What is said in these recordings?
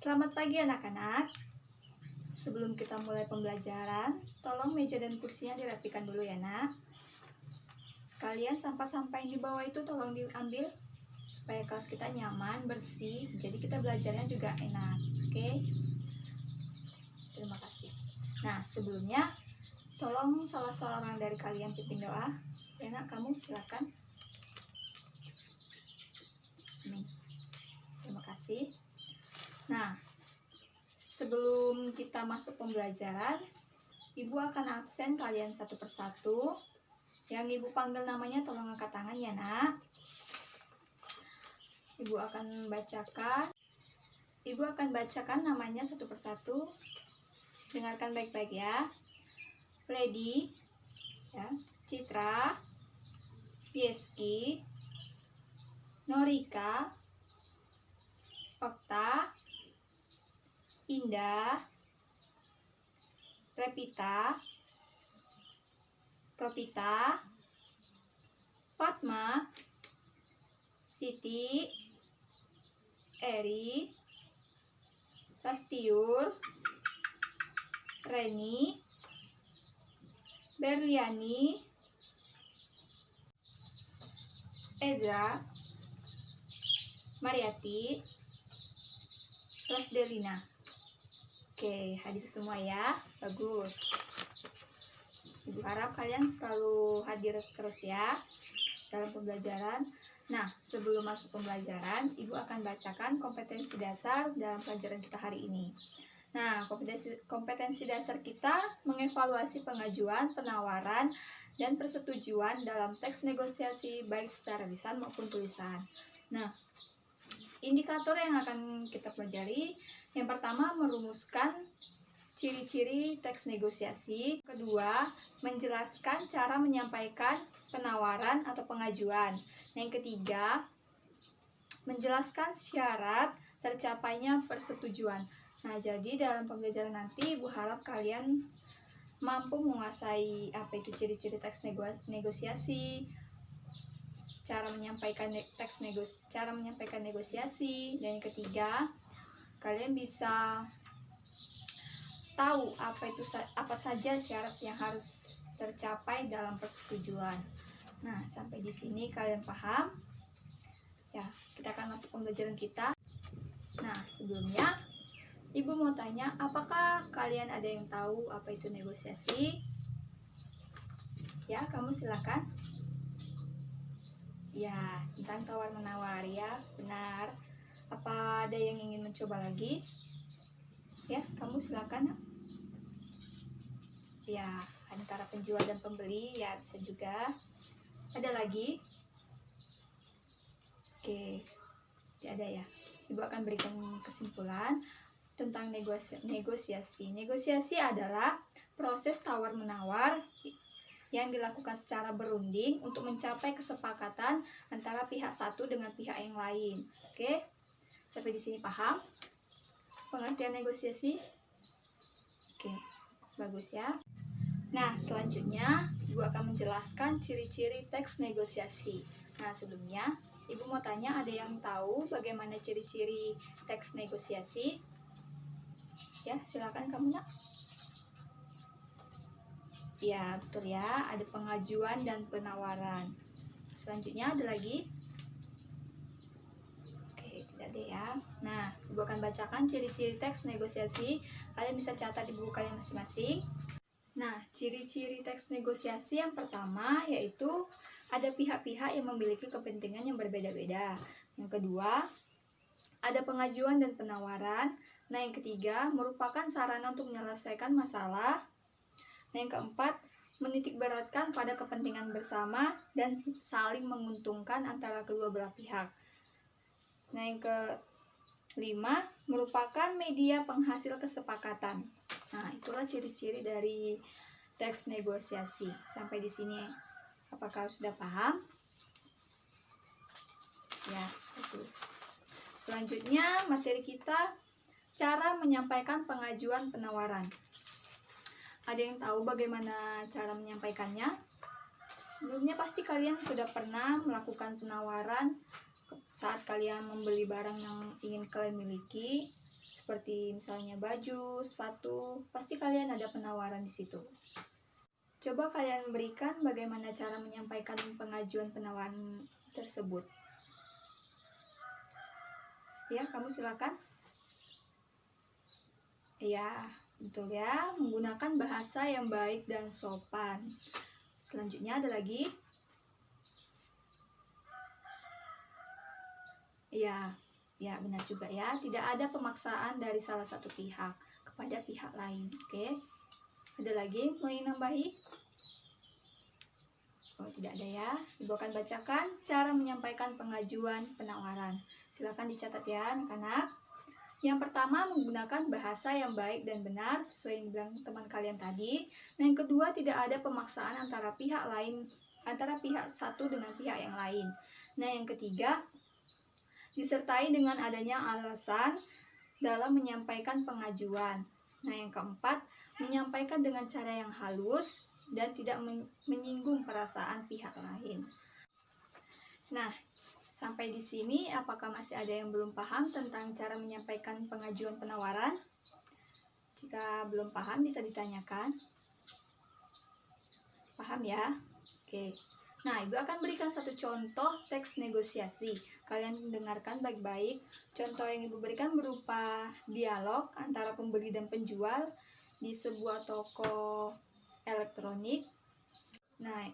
Selamat pagi anak-anak. Sebelum kita mulai pembelajaran, tolong meja dan kursinya dirapikan dulu ya nak. Sekalian sampah-sampah yang di bawah itu tolong diambil supaya kelas kita nyaman, bersih. Jadi kita belajarnya juga enak. Oke? Terima kasih. Nah, sebelumnya tolong salah seorang dari kalian pimpin doa. Ya nak, kamu silakan. Amin. Terima kasih. Nah, sebelum kita masuk pembelajaran, Ibu akan absen kalian satu persatu. Yang Ibu panggil namanya tolong angkat tangan ya nak. Ibu akan bacakan namanya satu persatu. Dengarkan baik-baik ya. Lady, ya, Citra, Yeski, Norika, Okta, Indah, Repita, Propita, Fatma, Siti, Eri, Lastiur, Reni, Berliani, Ezra, Mariati, Rosdelina. Oke, hadir semua ya. Bagus. Ibu harap kalian selalu hadir terus ya dalam pembelajaran. Nah, sebelum masuk pembelajaran, Ibu akan bacakan kompetensi dasar dalam pelajaran kita hari ini. Nah, kompetensi dasar kita mengevaluasi pengajuan, penawaran, dan persetujuan dalam teks negosiasi baik secara lisan maupun tulisan. Nah, indikator yang akan kita pelajari, yang pertama merumuskan ciri-ciri teks negosiasi. Kedua, menjelaskan cara menyampaikan penawaran atau pengajuan. Yang ketiga, menjelaskan syarat tercapainya persetujuan. Nah, jadi dalam pembelajaran nanti Ibu harap kalian mampu menguasai apa itu ciri-ciri teks negosiasi, cara menyampaikan negosiasi, dan yang ketiga, kalian bisa tahu apa saja syarat yang harus tercapai dalam persetujuan. Nah, sampai di sini kalian paham? Ya, kita akan masuk pembelajaran kita. Nah, sebelumnya Ibu mau tanya, apakah kalian ada yang tahu apa itu negosiasi? Ya, kamu silakan. Ya, tentang tawar-menawar ya, benar. Apa ada yang ingin mencoba lagi? Ya, kamu silakan. Ya, antara penjual dan pembeli ya bisa juga. Ada lagi? Oke, tidak ada ya. Ibu akan berikan kesimpulan tentang negosiasi. Negosiasi adalah proses tawar-menawar yang dilakukan secara berunding untuk mencapai kesepakatan antara pihak satu dengan pihak yang lain. Oke, sampai di sini paham pengertian negosiasi? Oke, bagus ya. Nah, selanjutnya Ibu akan menjelaskan ciri-ciri teks negosiasi. Nah, sebelumnya Ibu mau tanya, ada yang tahu bagaimana ciri-ciri teks negosiasi? Ya, silakan kamu nak. Ya, betul ya, ada pengajuan dan penawaran. Selanjutnya ada lagi? Oke, tidak ada ya. Nah, Ibu akan bacakan ciri-ciri teks negosiasi. Kalian bisa catat di buku kalian masing-masing. Nah, ciri-ciri teks negosiasi yang pertama yaitu ada pihak-pihak yang memiliki kepentingan yang berbeda-beda. Yang kedua, ada pengajuan dan penawaran. Nah, yang ketiga, merupakan sarana untuk menyelesaikan masalah. Nah, yang keempat, menitikberatkan pada kepentingan bersama dan saling menguntungkan antara kedua belah pihak. Nah, yang kelima, merupakan media penghasil kesepakatan. Nah, itulah ciri-ciri dari teks negosiasi. Sampai di sini, apakah sudah paham? Ya, bagus. Selanjutnya, materi kita cara menyampaikan pengajuan penawaran. Ada yang tahu bagaimana cara menyampaikannya? Sebelumnya pasti kalian sudah pernah melakukan penawaran saat kalian membeli barang yang ingin kalian miliki. seperti misalnya baju, sepatu, pasti kalian ada penawaran di situ. Coba kalian berikan bagaimana cara menyampaikan pengajuan penawaran tersebut. Ya, kamu silakan. Ya, betul ya, menggunakan bahasa yang baik dan sopan. Selanjutnya ada lagi. Ya, benar juga ya. Tidak ada pemaksaan dari salah satu pihak kepada pihak lain. Oke. Ada lagi mau yang nambahi? Oh, tidak ada ya. Ibu akan bacakan cara menyampaikan pengajuan penawaran. Silakan dicatat ya, anak-anak. Yang pertama, menggunakan bahasa yang baik dan benar sesuai yang bilang teman kalian tadi. Nah, yang kedua, tidak ada pemaksaan antara pihak satu dengan pihak yang lain. Nah, yang ketiga, disertai dengan adanya alasan dalam menyampaikan pengajuan. Nah, yang keempat, menyampaikan dengan cara yang halus dan tidak menyinggung perasaan pihak lain. Nah, sampai di sini apakah masih ada yang belum paham tentang cara menyampaikan pengajuan penawaran? Jika belum paham bisa ditanyakan. Paham ya? Oke. Nah, Ibu akan berikan satu contoh teks negosiasi. Kalian dengarkan baik-baik. Contoh yang Ibu berikan berupa dialog antara pembeli dan penjual di sebuah toko elektronik. Nah,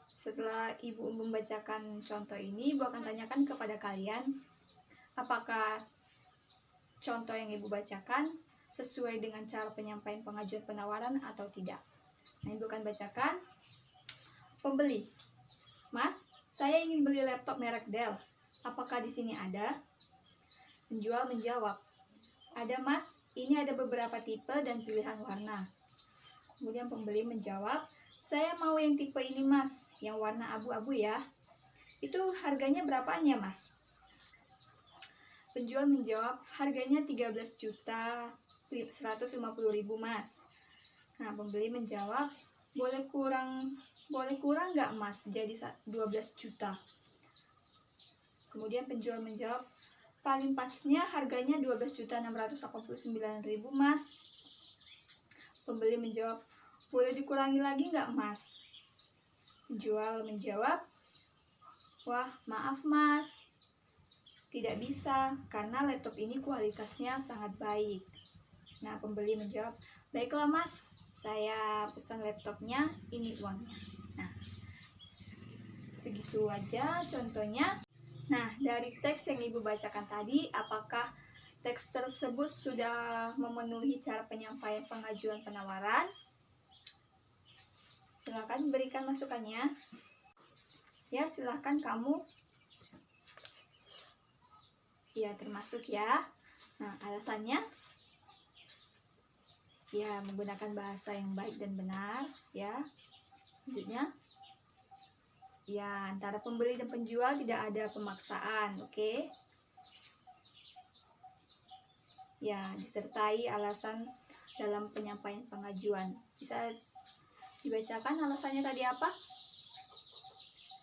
setelah Ibu membacakan contoh ini, Ibu akan tanyakan kepada kalian, apakah contoh yang Ibu bacakan sesuai dengan cara penyampaian pengajuan penawaran atau tidak. Nah, Ibu akan bacakan. Pembeli, Mas, saya ingin beli laptop merek Dell. Apakah di sini ada? Penjual menjawab, ada Mas, ini ada beberapa tipe dan pilihan warna. Kemudian pembeli menjawab, saya mau yang tipe ini Mas, yang warna abu-abu ya. Itu harganya berapanya Mas? Penjual menjawab, harganya 13.150.000 Mas. Nah, pembeli menjawab, boleh kurang nggak Mas, jadi 12 juta. Kemudian penjual menjawab, paling pasnya harganya 12.689.000 Mas. Pembeli menjawab, boleh dikurangi lagi nggak Mas? Penjual menjawab, wah maaf Mas, tidak bisa karena laptop ini kualitasnya sangat baik. Nah, pembeli menjawab, baiklah Mas, saya pesan laptopnya, ini uangnya. Nah, segitu aja contohnya. Nah, dari teks yang Ibu bacakan tadi, apakah teks tersebut sudah memenuhi cara penyampaian pengajuan penawaran? Silakan berikan masukannya. Ya, silakan kamu. Ya, termasuk ya. Nah, alasannya? Ya, menggunakan bahasa yang baik dan benar, ya. Selanjutnya, ya, antara pembeli dan penjual tidak ada pemaksaan, oke? Ya, disertai alasan dalam penyampaian pengajuan. Bisa dibacakan alasannya tadi apa?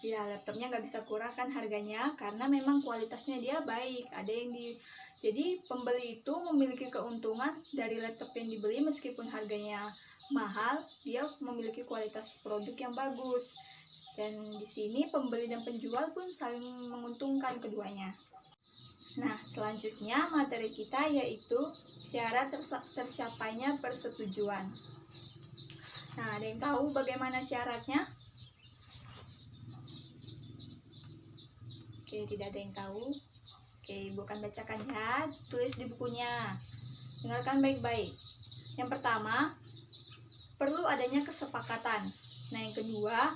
Ya, laptopnya nggak bisa kurang kan harganya, karena memang kualitasnya dia baik. Jadi pembeli itu memiliki keuntungan dari laptop yang dibeli meskipun harganya mahal, dia memiliki kualitas produk yang bagus. Dan di sini pembeli dan penjual pun saling menguntungkan keduanya. Nah, selanjutnya materi kita yaitu syarat tercapainya persetujuan. Nah, ada yang tahu bagaimana syaratnya? Oke, tidak ada yang tahu. Oke, Ibu akan bacakan ya, tulis di bukunya. Dengarkan baik-baik. Yang pertama, perlu adanya kesepakatan. Nah, yang kedua,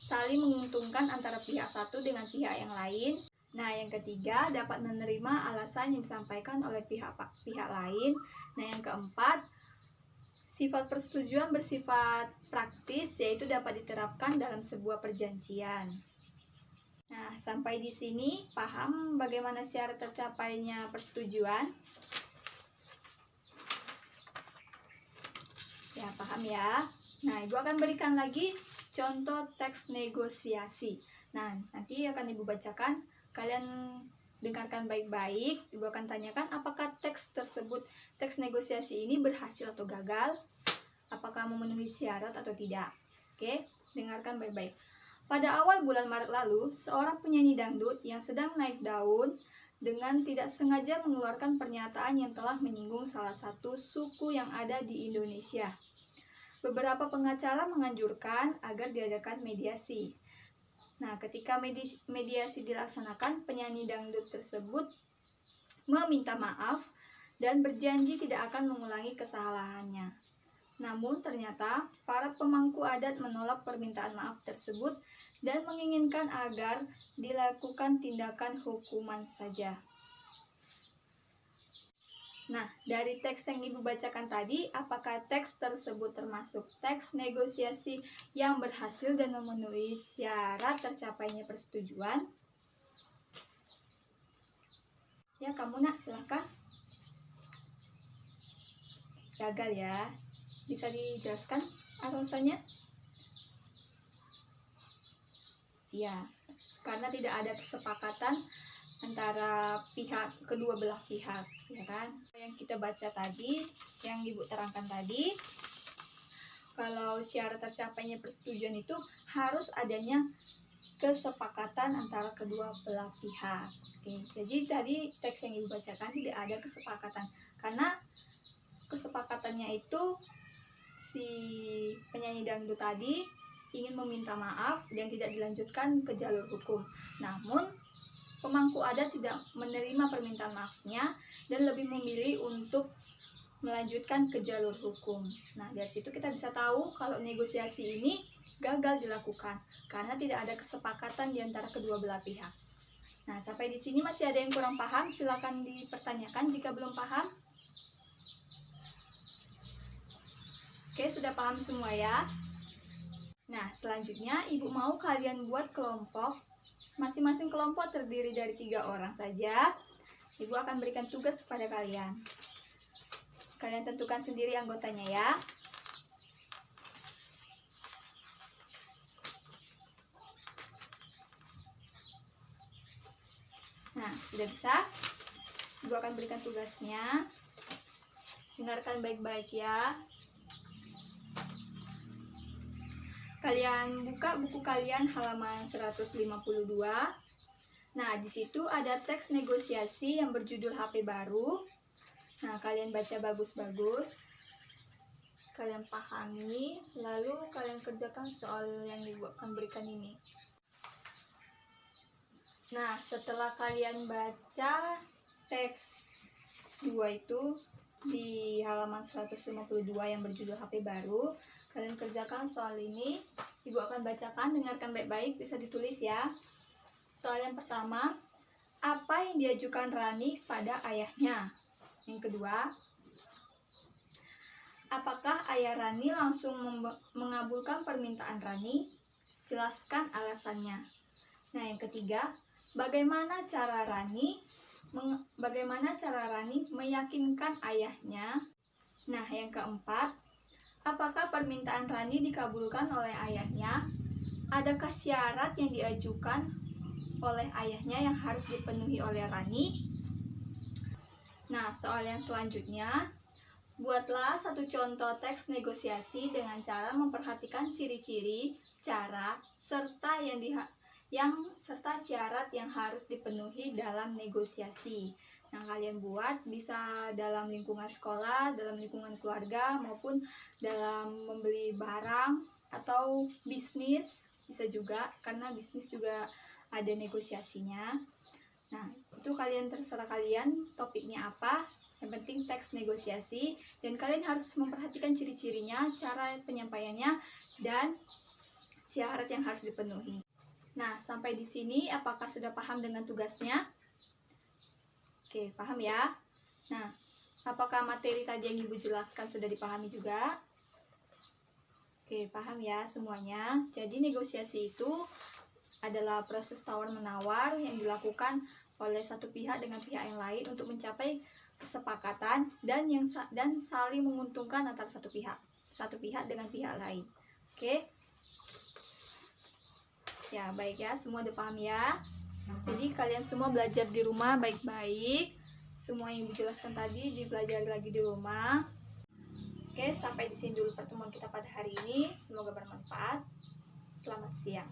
saling menguntungkan antara pihak satu dengan pihak yang lain. Nah, yang ketiga, dapat menerima alasan yang disampaikan oleh pihak lain. Nah, yang keempat, sifat persetujuan bersifat praktis, yaitu dapat diterapkan dalam sebuah perjanjian. Nah, sampai di sini paham bagaimana syarat tercapainya persetujuan? Ya, paham ya. Nah, Ibu akan berikan lagi contoh teks negosiasi. Nah, nanti akan Ibu bacakan. Kalian dengarkan baik-baik. Ibu akan tanyakan apakah teks tersebut, teks negosiasi ini berhasil atau gagal, apakah memenuhi syarat atau tidak. Oke, dengarkan baik-baik. Pada awal bulan Maret lalu, seorang penyanyi dangdut yang sedang naik daun dengan tidak sengaja mengeluarkan pernyataan yang telah menyinggung salah satu suku yang ada di Indonesia. Beberapa pengacara menganjurkan agar diadakan mediasi. Nah, ketika mediasi dilaksanakan, penyanyi dangdut tersebut meminta maaf dan berjanji tidak akan mengulangi kesalahannya. Namun ternyata para pemangku adat menolak permintaan maaf tersebut dan menginginkan agar dilakukan tindakan hukuman saja. Nah, dari teks yang Ibu bacakan tadi, apakah teks tersebut termasuk teks negosiasi yang berhasil dan memenuhi syarat tercapainya persetujuan? Ya, kamu nak, silakan. Gagal ya. Bisa dijelaskan alasannya? Ya, karena tidak ada kesepakatan antara kedua belah pihak, ya kan? Yang kita baca tadi, yang Ibu terangkan tadi, kalau syarat tercapainya persetujuan itu harus adanya kesepakatan antara kedua belah pihak. Oke, jadi tadi teks yang Ibu bacakan tidak ada kesepakatan, karena kesepakatannya itu si penyanyi dangdut tadi ingin meminta maaf dan tidak dilanjutkan ke jalur hukum. Namun pemangku adat tidak menerima permintaan maafnya dan lebih memilih untuk melanjutkan ke jalur hukum. Nah, dari situ kita bisa tahu kalau negosiasi ini gagal dilakukan karena tidak ada kesepakatan di antara kedua belah pihak. Nah, sampai di sini masih ada yang kurang paham, silakan dipertanyakan jika belum paham. Oke, sudah paham semua ya? Nah, selanjutnya Ibu mau kalian buat kelompok. Masing-masing kelompok terdiri dari 3 orang saja. Ibu akan berikan tugas kepada kalian. Kalian tentukan sendiri anggotanya ya. Nah, sudah bisa? Ibu akan berikan tugasnya. Dengarkan baik-baik ya. Kalian buka buku kalian halaman 152. Nah, di situ ada teks negosiasi yang berjudul HP baru. Nah, kalian baca bagus-bagus. Kalian pahami, lalu kalian kerjakan soal yang Ibu akan berikan ini. Nah, setelah kalian baca teks 2 itu di halaman 152 yang berjudul HP baru, kalian kerjakan soal ini. Ibu akan bacakan, dengarkan baik-baik, bisa ditulis ya. Soal yang pertama, apa yang diajukan Rani pada ayahnya? Yang kedua, apakah ayah Rani langsung mengabulkan permintaan Rani? Jelaskan alasannya. Nah, yang ketiga, bagaimana cara Rani meyakinkan ayahnya? Nah, yang keempat, apakah permintaan Rani dikabulkan oleh ayahnya? Adakah syarat yang diajukan oleh ayahnya yang harus dipenuhi oleh Rani? Nah, soal yang selanjutnya, buatlah satu contoh teks negosiasi dengan cara memperhatikan ciri-ciri, cara, serta serta syarat yang harus dipenuhi dalam negosiasi. Yang kalian buat bisa dalam lingkungan sekolah, dalam lingkungan keluarga, maupun dalam membeli barang atau bisnis, bisa juga, karena bisnis juga ada negosiasinya. Nah, itu kalian terserah kalian topiknya apa, yang penting teks negosiasi, dan kalian harus memperhatikan ciri-cirinya, cara penyampaiannya, dan syarat yang harus dipenuhi. Nah, sampai di sini apakah sudah paham dengan tugasnya? Oke, paham ya? Nah, apakah materi tadi yang Ibu jelaskan sudah dipahami juga? Oke, paham ya semuanya? Jadi negosiasi itu adalah proses tawar-menawar yang dilakukan oleh satu pihak dengan pihak yang lain untuk mencapai kesepakatan dan saling menguntungkan antara satu pihak dengan pihak lain. Oke? Ya, baik ya, semua udah paham ya? Jadi kalian semua belajar di rumah baik-baik. semua yang Ibu jelaskan tadi dipelajari lagi di rumah. Oke, sampai di sini dulu pertemuan kita pada hari ini. Semoga bermanfaat. Selamat siang.